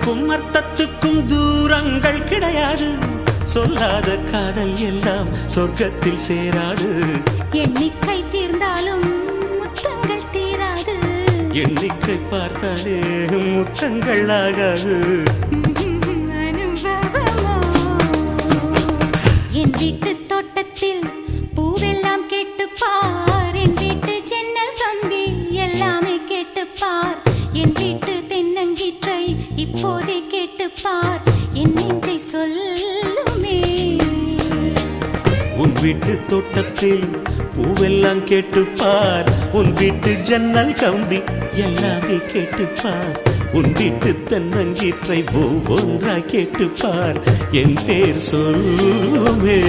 சொல்லுக்கும் அர்த்தத்துக்கும் தூரங்கள் கிடையாது. சொல்லாத காதல் எல்லாம் சொர்க்கத்தில் சேராது. எண்ணிக்கை தீர்ந்தாலும் முத்தங்கள் தீராது. எண்ணிக்கை பார்த்தாலே முத்தங்கள் ஆகாது. என் வீட்டு தோட்டத்தில் பூவெல்லாம் கேட்டுப்பார். என் வீட்டு ஜன்னல் கம்பி எல்லாமே கேட்டுப்பார். என் வீட்டு தென்னங்கீற்றை இப்போதே கேட்டுப்பார். என் நெஞ்சை சொல்லுமே. உன் வீட்டு தோட்டத்தில் பூவெல்லாம் கேட்டுப்பார். உன் வீட்டு ஜன்னல் கம்பி எல்லாமே கேட்டுப்பார். உன் வீட்டு தென்னங்கீற்றை ஒவ்வொன்றா கேட்டுப்பார். என் பேர் சொல்லுமே.